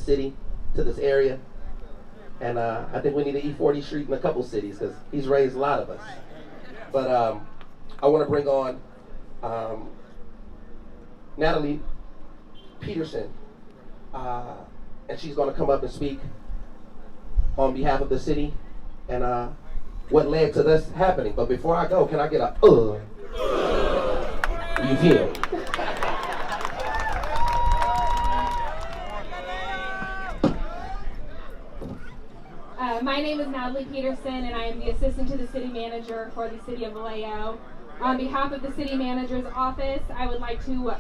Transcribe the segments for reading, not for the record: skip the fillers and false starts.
city, to this area. And I think we need an E-40 street in a couple cities because he's raised a lot of us. But I want to bring on Natalie Peterson. And she's going to come up and speak on behalf of the city and what led to this happening. But before I go, can I get a You feel? My name is Natalie Peterson, and I am the assistant to the city manager for the city of Vallejo. On behalf of the city manager's office, I would like to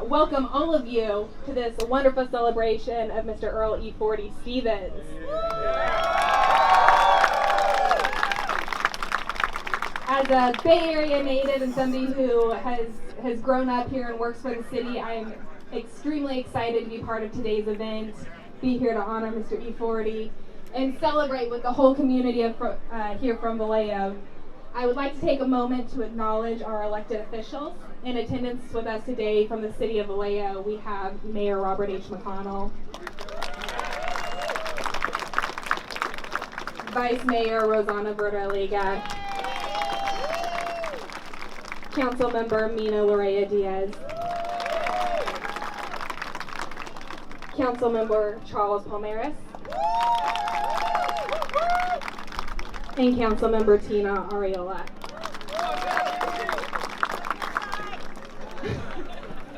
welcome all of you to this wonderful celebration of Mr. Earl E-40 Stevens. As a Bay Area native and somebody who has grown up here and works for the city, I am extremely excited to be part of today's event, be here to honor Mr. E-40, and celebrate with the whole community of here from Vallejo. I would like to take a moment to acknowledge our elected officials. In attendance with us today from the city of Vallejo, we have Mayor Robert H. McConnell, Vice Mayor Rosanna Verdelega, Councilmember Mina Lorea Diaz, Councilmember Charles Palmeras, and Councilmember Tina Ariola.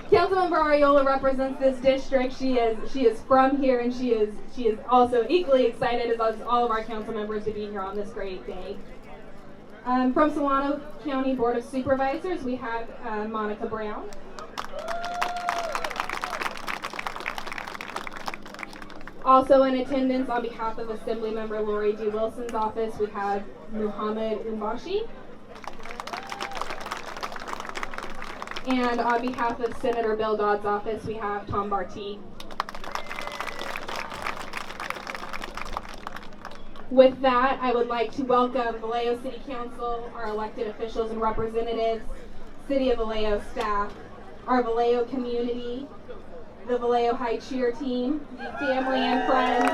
Councilmember Ariola represents this district. She is from here, and she is also equally excited as all of our council members to be here on this great day. From Solano County Board of Supervisors, we have Monica Brown. Also in attendance on behalf of Assemblymember Lori D. Wilson's office, we have Muhammad Umbashi. And on behalf of Senator Bill Dodd's office, we have Tom Barty. With that, I would like to welcome Vallejo City Council, our elected officials and representatives, City of Vallejo staff, our Vallejo community, the Vallejo High Cheer team, the family and friends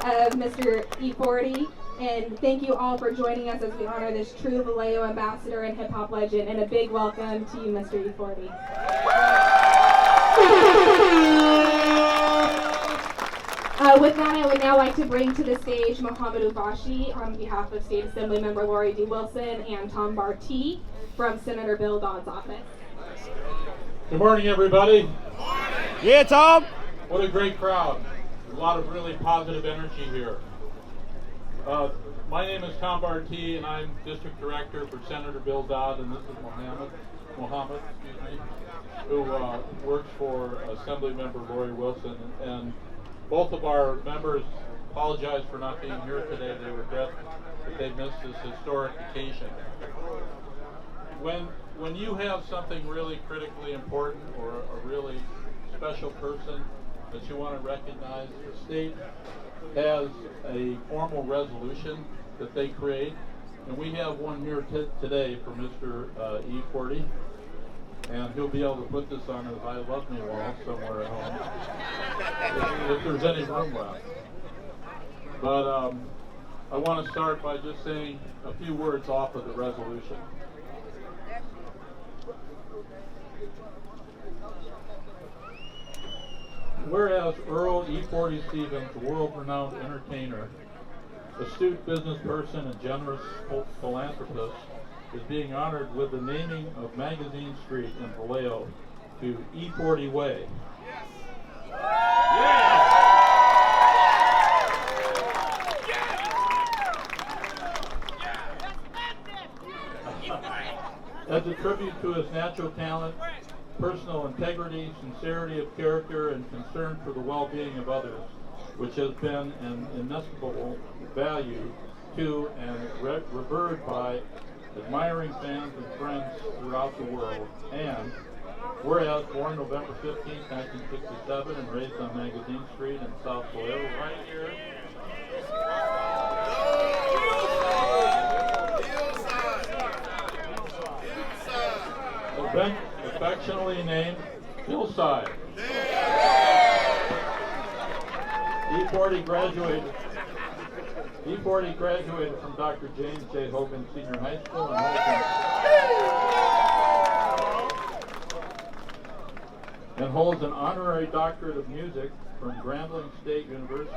of Mr. E-40, and thank you all for joining us as we honor this true Vallejo ambassador and hip hop legend, and a big welcome to you, Mr. E-40. With that, I would now like to bring to the stage Muhammad Umbashi on behalf of State Assemblymember Lori D. Wilson and Tom Barty from Senator Bill Dodd's office. Good morning, everybody. Yeah, Tom. What a great crowd. A lot of really positive energy here. My name is Tom Barty, and I'm District Director for Senator Bill Dodd, and this is Muhammad, who works for Assemblymember Lori Wilson. And both of our members apologize for not being here today. They regret that they missed this historic occasion. When you have something really critically important or a really special person that you want to recognize, the state has a formal resolution that they create, and we have one here today for Mr. E-40, and he'll be able to put this on his I Love Me wall somewhere at home, if there's any room left. But I want to start by just saying a few words off of the resolution. Whereas Earl E-40 Stevens, a world-renowned entertainer, astute business person, and generous philanthropist, is being honored with the naming of Magazine Street in Vallejo to E-40 Way. As a tribute to his natural talent, personal integrity, sincerity of character, and concern for the well-being of others, which has been an inestimable value to and revered by admiring fans and friends throughout the world. And whereas born November 15, 1967 and raised on Magazine Street in South Vallejo, right here, affectionately named Hillside. E-40 graduated from Dr. James J. Hogan Senior High School in Holton, and holds an honorary doctorate of music from Grambling State University.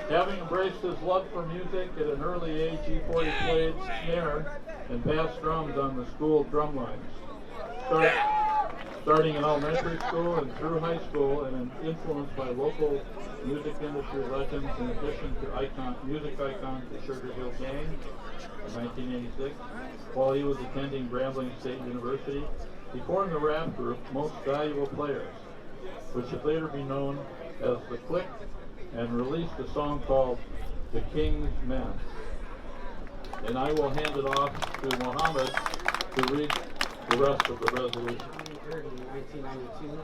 Having embraced his love for music at an early age, E-40 played snare and bass drums on the school drum lines. Starting in elementary school and through high school, and influenced by local music industry legends, in addition to music icons the Sugar Hill Gang in 1986. While he was attending Grambling State University, he formed the rap group Most Valuable Players, which would later be known as The Click, and released a song called The King's Men. And I will hand it off to Mohammed to read the rest of the resolution. In 1992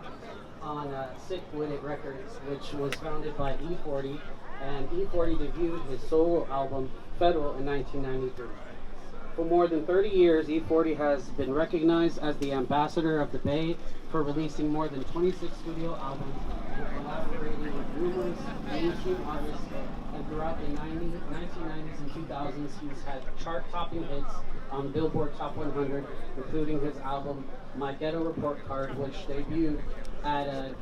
on Sick With It Records, which was founded by E-40, and E-40 debuted his solo album Federal in 1993. For more than 30 years, E-40 has been recognized as the ambassador of the Bay for releasing more than 26 studio albums and collaborating with numerous mainstream artists. And throughout the 1990s and 2000s, he's had chart-topping hits on Billboard Top 100, including his album My Ghetto Report Card, which debuted at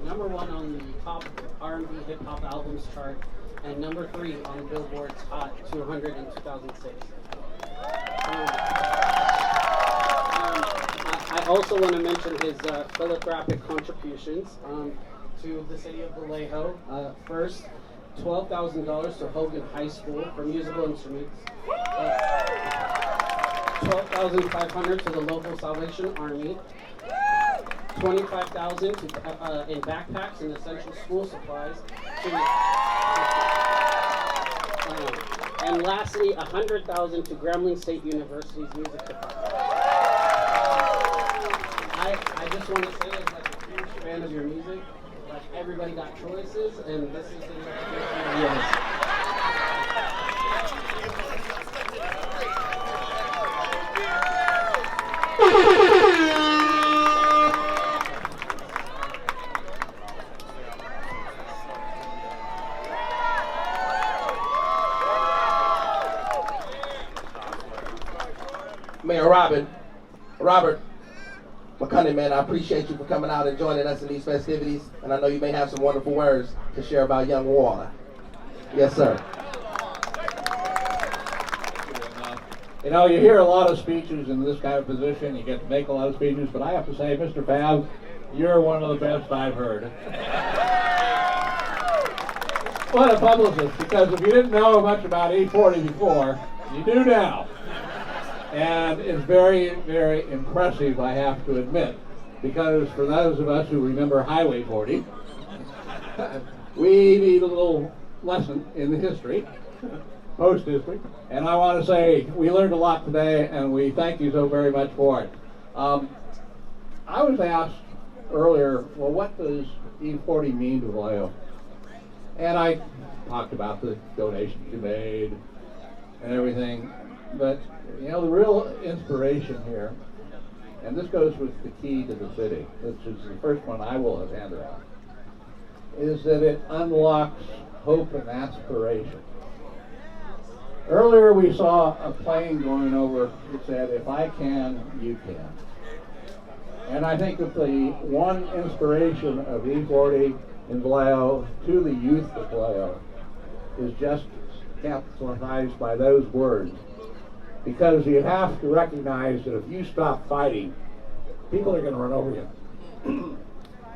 number 1 on the top R&B hip-hop albums chart and number 3 on Billboard's Hot 200 in 2006. I also want to mention his philanthropic contributions to the city of Vallejo. First, $12,000 to Hogan High School for musical instruments. $12,500 to the local Salvation Army. $25,000 in backpacks and essential school supplies. And lastly, $100,000 to Grambling State University's music department. I just want to say, as like a huge fan of your music, like everybody got choices, and this is the recognition of yours. Mayor Robert McCunning, man, I appreciate you for coming out and joining us in these festivities, and I know you may have some wonderful words to share about young Waller. Yes, sir. You know, you hear a lot of speeches in this kind of position, you get to make a lot of speeches, but I have to say, Mr. Fab, you're one of the best I've heard. What a publicist, because if you didn't know much about E-40 before, you do now. And it's very, very impressive, I have to admit, because for those of us who remember Highway 40, we need a little lesson in the history, post-history, and I want to say we learned a lot today, and we thank you so very much for it. I was asked earlier, well, what does E-40 mean to Vallejo? And I talked about the donations you made and everything, but you know, the real inspiration here, and this goes with the key to the city, which is the first one I will have handed out, is that it unlocks hope and aspiration. Earlier we saw a plane going over that said, if I can, you can. And I think that the one inspiration of E-40 in Vallejo to the youth of Vallejo is just capitalized by those words. Because you have to recognize that if you stop fighting, people are going to run over you.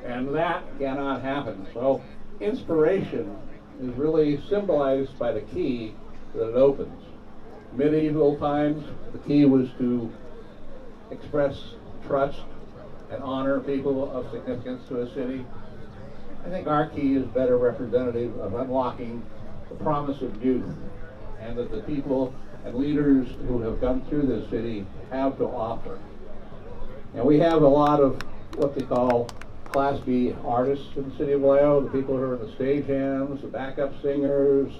And that cannot happen. So inspiration is really symbolized by the key that it opens. Medieval times, the key was to express trust and honor people of significance to a city. I think our key is better representative of unlocking the promise of youth, and that the people and leaders who have come through this city have to offer. And we have a lot of what they call Class B artists in the city of Vallejo, the people who are in the stage hands, the backup singers,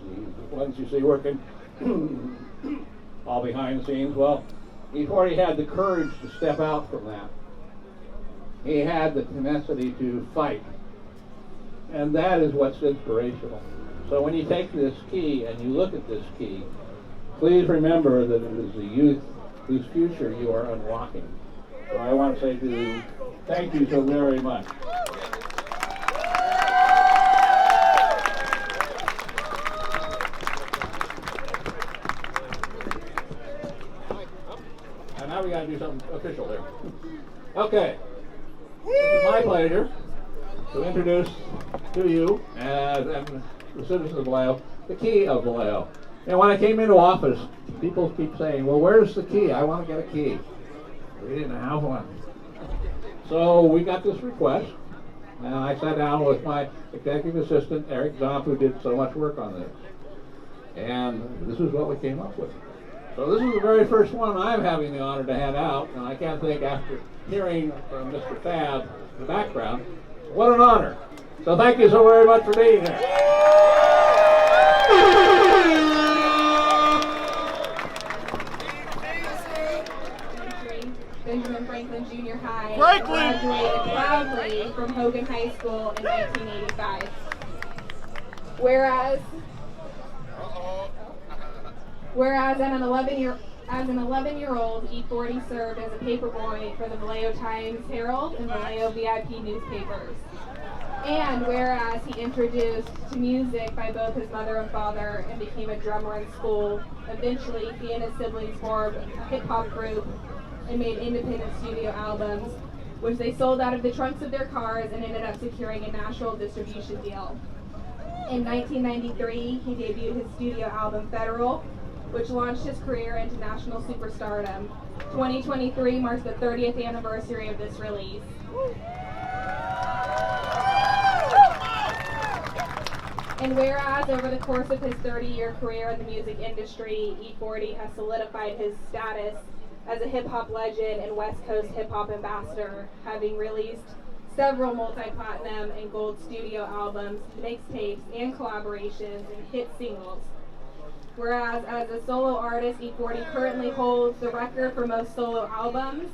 the ones you see working all behind the scenes. Well, E-40 had the courage to step out from that. He had the tenacity to fight. And that is what's inspirational. So when you take this key and you look at this key, please remember that it is the youth whose future you are unlocking. So I want to say to you, thank you so very much. And now we got to do something official here. Okay. It's my pleasure to introduce to you and the citizens of Vallejo the key of Vallejo. And when I came into office, people keep saying, well, where's the key? I want to get a key. We didn't have one. So we got this request, and I sat down with my executive assistant, Eric Zomp, who did so much work on this. And this is what we came up with. So this is the very first one I'm having the honor to hand out, and I can't think, after hearing from Mr. Fab in the background, what an honor. So thank you so very much for being here. Benjamin Franklin Junior High Franklin! graduated proudly from Hogan High School in 1985. Whereas as an 11-year-old, E-40 served as a paperboy for the Vallejo Times Herald and Vallejo VIP newspapers. And whereas he introduced to music by both his mother and father and became a drummer in school, eventually he and his siblings formed a hip-hop group and made independent studio albums, which they sold out of the trunks of their cars and ended up securing a national distribution deal. In 1993, he debuted his studio album Federal, which launched his career into national superstardom. 2023 marks the 30th anniversary of this release. And whereas over the course of his 30-year career in the music industry, E-40 has solidified his status as a hip-hop legend and West Coast hip-hop ambassador, having released several multi-platinum and gold studio albums, mixtapes, and collaborations, and hit singles. Whereas as a solo artist, E-40 currently holds the record for most solo albums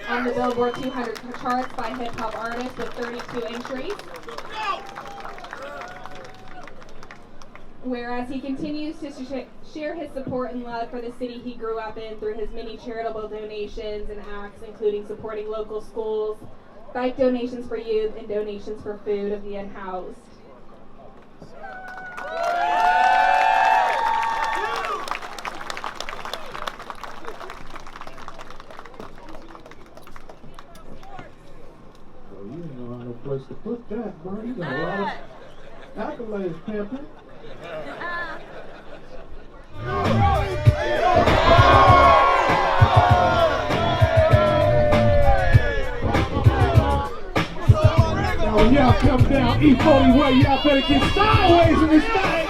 on the Billboard 200 charts by hip-hop artists with 32 entries. Whereas he continues to share his support and love for the city he grew up in through his many charitable donations and acts, including supporting local schools, bike donations for youth, and donations for food of the unhoused. Well, you ain't no place to put that, bro. You got a lot of accolades, pimpin'. Now when y'all come down E-40 way, y'all better get sideways in this thing.